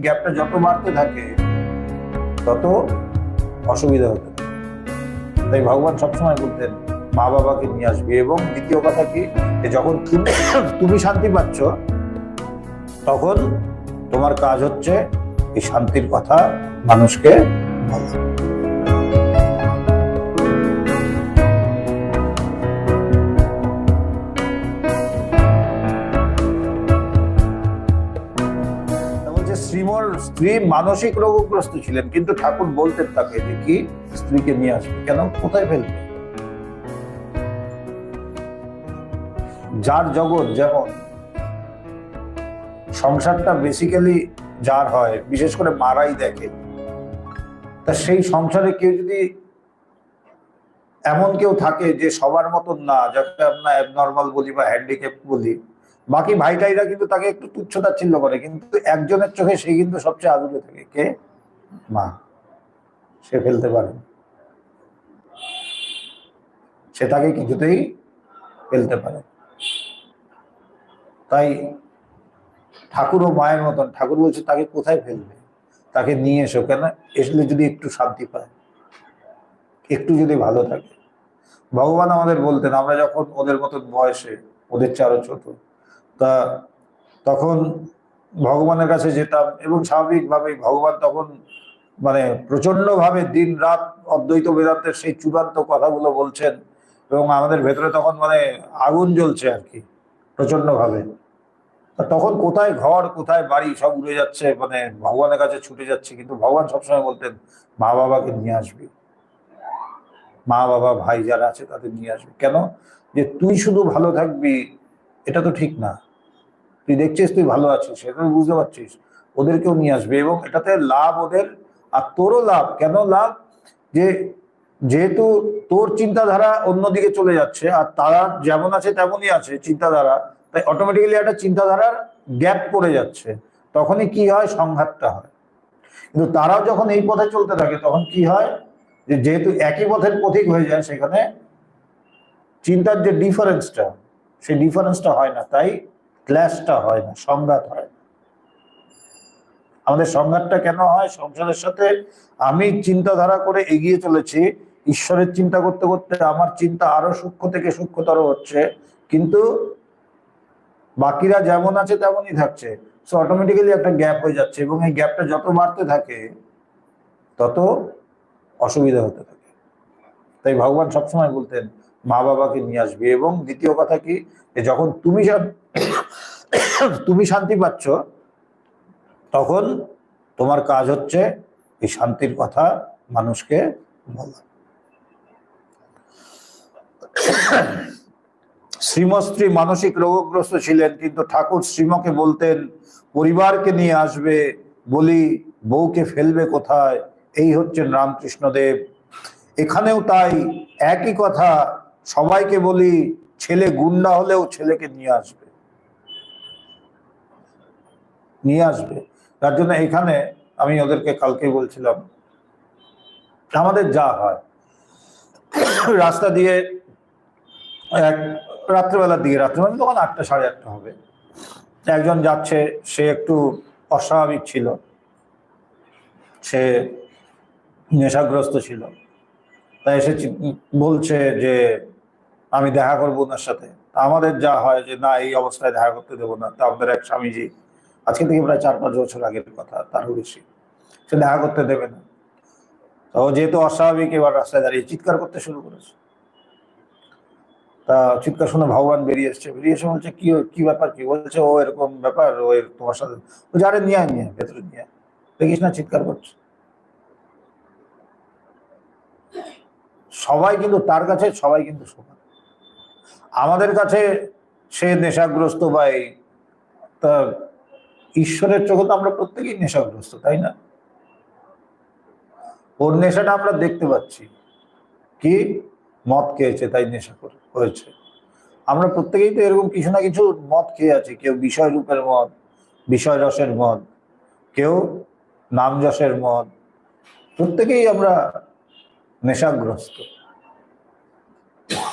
গ্যাপটা যত বাড়তে থাকে তত অসুবিধা হতে থাকে। তাই ভগবান সবসময় বলতেন মা বাবাকে নিয়ে আসবি। এবং দ্বিতীয় কথা কি, যখন তুমি শান্তি পাচ্ছ তখন তোমার কাজ হচ্ছে এই শান্তির কথা মানুষকে বলা। শ্রীমর স্ত্রী মানসিক রোগগ্রস্ত ছিলেন, কিন্তু ঠাকুর বলতেন তাকে যে কি স্ত্রীকে নিয়ে আসবে। কেন? কোথায় ফেলবে? যার জগৎ যেমন, সংসারটা বেসিক্যালি যার হয়, বিশেষ করে মারাই দেখে। তা সেই সংসারে কেউ যদি এমন কেউ থাকে যে সবার মতন না, যাকে আমরা অ্যাবনর্মাল বলি বা হ্যান্ডিক্যাপ বলি, বাকি ভাইটাইরা কিন্তু তাকে একটু তুচ্ছতাচ্ছিল্য করে, কিন্তু একজনের চোখে সে কিন্তু সবচেয়ে আদুরে থাকে। কে? মা। সে ফেলতে পারে, সে তাকে কিছুতেই ফেলতে পারে। তাই ঠাকুরও মায়ের মতন। ঠাকুর বলছে তাকে কোথায় ফেলবে, তাকে নিয়ে এসো। কেন? এসলে যদি একটু শান্তি পায়, একটু যদি ভালো থাকে। ভগবান আমাদের বলতেন, আমরা যখন ওদের মতন বয়সে, ওদের চেয়ে আরো ছোট, তা তখন ভগবানের কাছে যেতাম এবং স্বাভাবিকভাবেই ভগবান তখন মানে প্রচন্ড ভাবে দিন রাত অদ্বৈত বেদান্তের সেই চূড়ান্ত কথাগুলো বলছেন এবং আমাদের ভেতরে তখন মানে আগুন জ্বলছে আর কি প্রচন্ড ভাবে। তখন কোথায় ঘর কোথায় বাড়ি সব উড়ে যাচ্ছে, মানে ভগবানের কাছে ছুটে যাচ্ছে। কিন্তু ভগবান সবসময় বলতেন মা বাবাকে নিয়ে আসবি, মা বাবা ভাই যারা আছে তাদের নিয়ে আসবি। কেন? যে তুই শুধু ভালো থাকবি এটা তো ঠিক না। তুই দেখছিস তুই ভালো আছিস, সেটা বুঝতে পারছিস, ওদেরকেও নিয়ে আসবে এবং এটাতে লাভ ওদের আর তোরও লাভ। কেন লাভ? যে যেহেতু তোর চিন্তাধারা অন্যদিকে চলে যাচ্ছে আর তারা যেমন আছে তেমনই আছে চিন্তাধারা, তাই অটোমেটিক্যালি একটা চিন্তাধারার গ্যাপ পড়ে যাচ্ছে। তখনই কি হয়? সংঘাতটা হয়। কিন্তু তারাও যখন এই পথে চলতে থাকে তখন কি হয়? যে যেহেতু একই পথের পথিক হয়ে যায়, সেখানে চিন্তার যে ডিফারেন্সটা, সেই ডিফারেন্সটা হয় না, তাই ক্ল্যাশটা হয় না, সংঘাত হয়। আমাদের সংঘাতটা কেন হয়? সংসারের সাথে আমি চিন্তাধারা করে এগিয়ে চলেছি, ঈশ্বরের চিন্তা করতে করতে আমার চিন্তা আরো সূক্ষ্ম থেকে সূক্ষ্মতর হচ্ছে, কিন্তু বাকিরা যেমন আছে তেমনই থাকছে। সো অটোমেটিক্যালি একটা গ্যাপ হয়ে যাচ্ছে এবং এই গ্যাপটা যত বাড়তে থাকে তত অসুবিধা হতে থাকে। তাই ভগবান সবসময় বলতেন মা বাবাকে নিয়ে আসবি। এবং দ্বিতীয় কথা কি, যখন তুমি শান্তি পাচ্ছ তখন তোমার কাজ হচ্ছে এই শান্তির কথা মানুষকে বলা। শ্রীমস্ত্রী মানসিক রোগগ্রস্ত ছিলেন, কিন্তু ঠাকুর শ্রীমকে বলতেন পরিবারকে নিয়ে আসবে, বলি বউকে ফেলবে কোথায়। এই হচ্ছেন রামকৃষ্ণদেব। এখানেও তাই একই কথা, সবাইকে বলি ছেলে গুন্ডা হলেও ছেলেকে নিয়ে আসবে, নিয়ে আসবে। তার জন্য এখানে আমি ওদেরকে কালকে বলছিলাম, আমাদের যা হয় রাস্তা দিয়ে এক রাত্রেবেলার দিকে, রাত্রেবেলা তখন 8টা 8:30 হবে, একজন যাচ্ছে, সে একটু অস্বাভাবিক ছিল, সে নেশাগ্রস্ত ছিল। তাই এসে বলছে যে আমি দেখা করবো ওনার সাথে। আমাদের যা হয় যে না, এই অবস্থায় দেখা করতে দেবো না। তা আমাদের এক স্বামীজি, আজকে থেকে প্রায় 4-5 বছর আগের কথা, তারও বেশি, সে দেখা করতে দেবে না। তো যেহেতু অস্বাভাবিক, এবার রাস্তায় দাঁড়িয়ে চিৎকার করতে শুরু করেছে। তা চিৎকার শুনে ভগবান বেরিয়ে এসছে, বেরিয়ে এসে বলছে কি কি ব্যাপার, কি বলছে ও এরকম ব্যাপার, ও তোমার সাথে, ও যারে নিয়ে নিয়ে ভেতরে নিয়ে দেখিস না চিৎকার করছে। সবাই কিন্তু তার কাছে সবাই কিন্তু সমান। আমাদের কাছে সে নেশাগ্রস্ত বা তা ঈশ্বরের চোখে তো আমরা প্রত্যেকেই নেশাগ্রস্ত, তাই না? ওর নেশাটা আমরা দেখতে পাচ্ছি, কি মদ খেয়েছে তাই নেশা হয়েছে। আমরা প্রত্যেকেই তো এরকম কিছু না কিছু মদ খেয়ে আছি। কেউ বিষয় রূপের মদ, বিষয় রসের মদ, কেউ নাম যশের মদ, প্রত্যেকেই আমরা নেশাগ্রস্ত।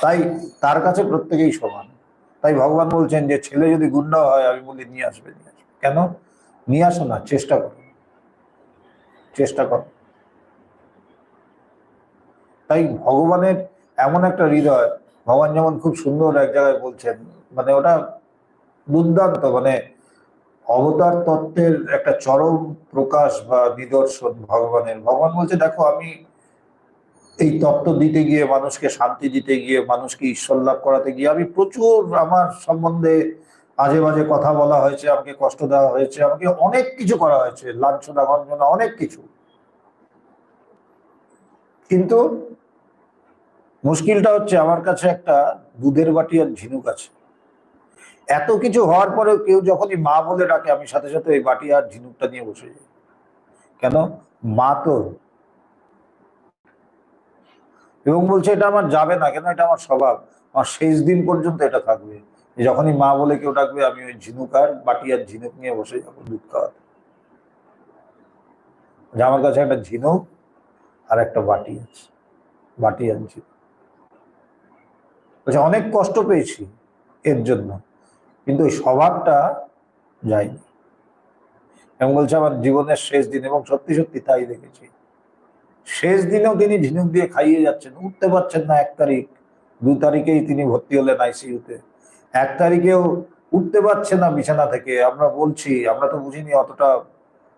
তাই তার কাছে প্রত্যেকেই সমান। তাই ভগবান বলছেন যে ছেলে যদি গুন্ডা হয়, আমি বলি নিয়ে আসবে, নিয়ে আসবে। কেন? নিয়ে আসো না, চেষ্টা করো। চেষ্টা কর। তাই ভগবানের এমন একটা হৃদয়, ভগবান যেমন খুব সুন্দর এক জায়গায় বলছেন, মানে ওটা দুর্দান্ত, মানে অবতার তত্ত্বের একটা চরম প্রকাশ বা নিদর্শন ভগবানের। ভগবান বলছে দেখো আমি এই তত্ত্ব দিতে গিয়ে, মানুষকে শান্তি দিতে গিয়ে, মানুষকে ঈশ্বর লাভ করাতে গিয়ে আমি প্রচুর আমার সম্বন্ধে আজে বাজে কথা বলা হয়েছে, আমাকে কষ্ট দেওয়া হয়েছে, আমাকে অনেক কিছু করা হয়েছে, লাঞ্ছনা গঞ্জনা অনেক কিছু। কিন্তু মুশকিলটা হচ্ছে আমার কাছে একটা দুধের বাটি আর ঝিনুক আছে। এত কিছু হওয়ার পরেও কেউ যখনই মা বলে ডাকে, আমি সাথে সাথে ওই বাটি আর ঝিনুকটা নিয়ে বসে যাই। কেন? মা তো। এবং বলছে এটা আমার যাবে না। কেন? এটা আমার স্বভাব, আমার শেষ দিন পর্যন্ত এটা থাকবে। যখনই মা বলে কেউ ডাকবে, আমি ওই ঝিনুক আর বাটি আর ঝিনুক নিয়ে বসে যাবো দুধ খাওয়াতে। আমার কাছে একটা ঝিনুক আর একটা বাটি আছে, বাটি আর ঝিনুক। বলছে অনেক কষ্ট পেয়েছি এর জন্য, কিন্তু ওই স্বভাবটা যায়নি। এবং বলছে আমার জীবনের শেষ দিন, এবং সত্যি সত্যি তাই দেখেছি, শেষ দিনেও তিনি ঝিনুক দিয়ে খাইয়ে যাচ্ছেন। উঠতে পারছেন না 1 তারিখ, 2 তারিখেই তিনি ভর্তি হলেন আইসিইউতে। 1 তারিখেও উঠতে পারছে না বিছানা থেকে। আমরা বলছি, আমরা তো বুঝিনি অতটা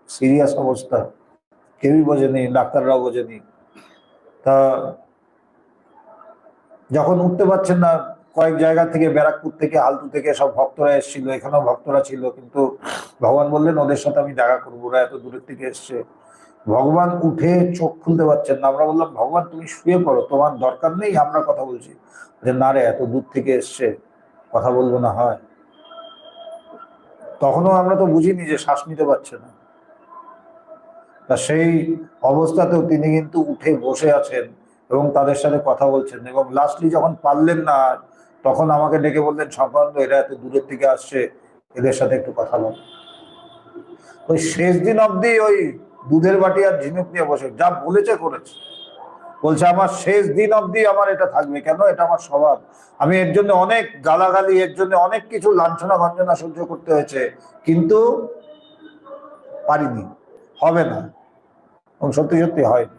সিরিয়াস অবস্থা, কেউই বোঝেনি, ডাক্তাররাও বোঝেনি। তা যখন উঠতে পারছেন না, কয়েক জায়গা থেকে, ব্যারাকপুর থেকে, আলতু থেকে সব ভক্তরা এসেছিল, এখানেও ভক্তরা ছিল, কিন্তু ভগবান বললেন ওদের সাথে আমি দেখা করবো, ওরা এত দূরের থেকে এসছে। ভগবান উঠে চোখ খুলতে পারছেন না। আমরা বললাম ভগবান তুমি শুয়ে পড়ো, তোমার দরকার নেই, আমরা কথা বলছি। যে না রে, এত দূর থেকে এসছে, কথা বলবো না হয়? তখনও আমরা তো বুঝিনি যে শ্বাস নিতে পারছে না। তা সেই অবস্থাতেও তিনি কিন্তু উঠে বসে আছেন এবং তাদের সাথে কথা বলছেন। এবং লাস্টলি যখন পারলেন না, তখন আমাকে ডেকে বললেন সংক্রান্ত এরা এত দূরের থেকে আসছে, এদের সাথে একটু কথা বল। ওই শেষ দিন অব্দি ওই দুধের বাটি আর ঝিনুক নিয়ে বসে যা বলেছে করেছে। বলছে আমার শেষ দিন অব্দি আমার এটা থাকবে। কেন? এটা আমার স্বভাব। আমি এর জন্য অনেক গালাগালি, এর জন্য অনেক কিছু লাঞ্ছনা গঞ্জনা সহ্য করতে হয়েছে, কিন্তু পারিনি, হবে না। এবং সত্যি সত্যি হয়নি।